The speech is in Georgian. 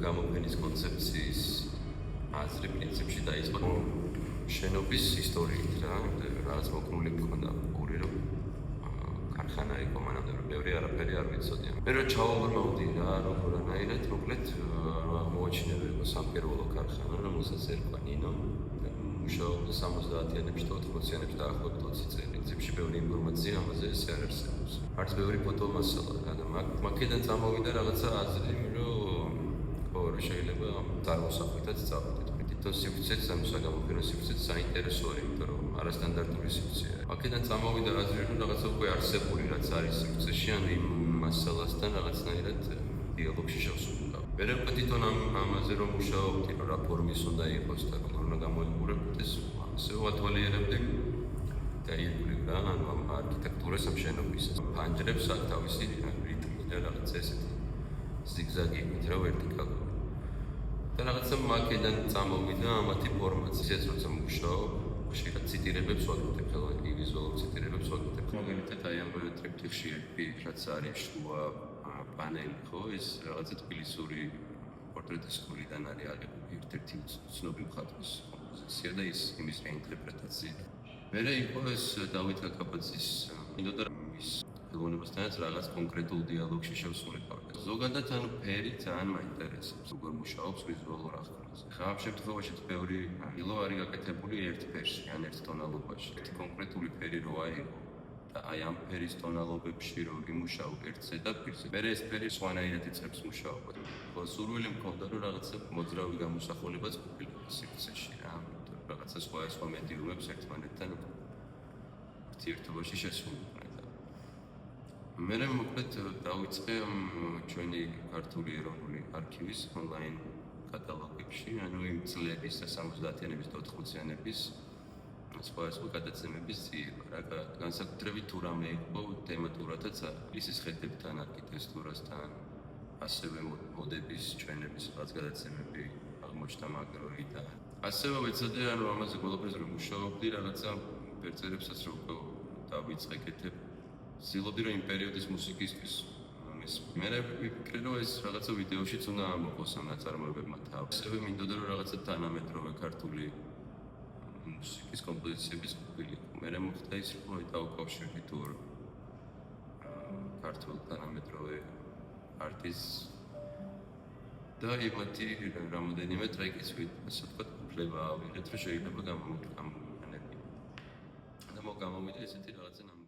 გამოფენის კონცეფციის აზრი პრინციპში დაიწყო შენობის ისტორიით რა, რაღაც მოკრული მქონდა ორი რომ ქარხანა იყო მანამდე რომ ბევრი არაფერი არ ვიცოდია. მე რომ ჩავაბრუნავდი რა როგორანაირად მოკლედ აღმოაჩინე რომ იყო სამკერვალო ქარხანა რომელსაც ერქვა ნინო მუშაობდა 70-იანებში და 80-იანებში დაახლოებით 20 წელი. გზებში ბევრი ინფორმაცია ამაზე ესე არ არსებობს. არც ბევრი ფოტომასალა რა და მაქედან წამოვიდა რაღაცა აზრი რომ ხო შეიძლება წარმოსახვითაც წავიდეთ. თვითონ სივრცეც ამ საგამოფენო სივრცეც საინტერესოა, იმიტომ რომ არასტანდარტული სივრცეა. აქედან წამოვიდა აზრი რომ რაღაცა უკვე არსებული რაც არის სივრცეში, ან იმ მასალასთან რაღაცნაირად დიალოგში შევსრულდა. მე თვითონ ამაზე რომ მუშაობდი, რომ რა ფორმის უნდა იყოს და როგორ უნდა გამოიყურებოდეს, ასე ვათვალიერებდი გაიგული რა, ანუ ამ არქიტექტურას ამ შენობის ფანჯრებს აქ თავისი რიტმი და რაღაცა ესეთი ზიგზაგებით რა ვერტიკალური. და რაღაცა მაქედან წამოვიდა ამათი ფორმაციაც როცა მუშაობ, ხშირად ციტირებებს ვაკეთებ, ხელოვნური ვიზუალურ ციტირებებს ვაკეთებ. მაგალითად აი ამ ტრიპტიხში რაც არის შუა პანელი, ხო, ეს რაღაცა თბილისური პორტრეტის სკოლიდან არის აღებული ერთ-ერთი ცნობილი მხატვრის კომპოზიცია და ის იმის რეინტერპრეტაცია. მერე იყო ეს დავით კაკაბაძის მინდოდა ის ხელოვნებასთანაც რაღაც კონკრეტულ დიალოგში შევსრულებავ. ზოგადად ანუ ფერი ძალიან მაინტერესებს, როგორ მუშაობს ვიზუალურ აღქმაზე. ხა ამ შემთხვევაში ბევრი ილო არის გაკეთებული ერთ ფერში, ან ერთ ტონალობაში. ერთი კონკრეტული ფერი რო აიღო და აი ამ ფერის ტონალობებში რო იმუშაო ერთ ზედაპირზე, მერე ეს ფერი სხვანაირად იწყებს მუშაობას. ხო, სურვილი მქონდა რომ რაღაცა მოძრავი გამოსახულებაც ყოფილიყო სივრცეში რა, რაღაცა სხვა მედიუმებს ერთმანეთთან ურთიერთობაში შესრულებდა. მერე მოკლედ დავიწყე ჩვენი ქართული ეროვნული არქივის ონლაინ კატალოგებში, ანუ იმ წლების 70-იანების და 80-იანების სხვა გადაცემების ძიება რა, განსაკუთრებით თუ რამე იყო თემატურადაც ისის ხედებთან, არქიტექტურასთან, ასევე მოდების, ჩვენების რაღაც გადაცემები აღმოჩნდა მაგროიდან. ასევე ვეცადე ანუ ამაზე ყველაფერზე რომ მუშაობდი, რაღაცა ფერწერებსაც რო დავიწყე კეთებ. ვცდილობდი რომ იმ პერიოდის მუსიკისთვის მერე ვიფიქრე რომ ეს რაღაცა ვიდეოშიც უნდა ამოყოს ამ ნაწარმოებებმა თავს. ასევე მინდოდა რომ რაღაცა თანამედროვე ქართული მუსიკის კომპოზიციების ყოფილიყო. მერე მოხდა ის რომ დავუკავშირდი თუ ქართულ თანამედროვე არტისტს და იმათი რამოდენიმე ტრეკის ასე ვთქვათ უფლება ავიღეთ რომ შეიძლება გამოვიყენებინა. და მოგამოვიდა ესეთი რაღაცა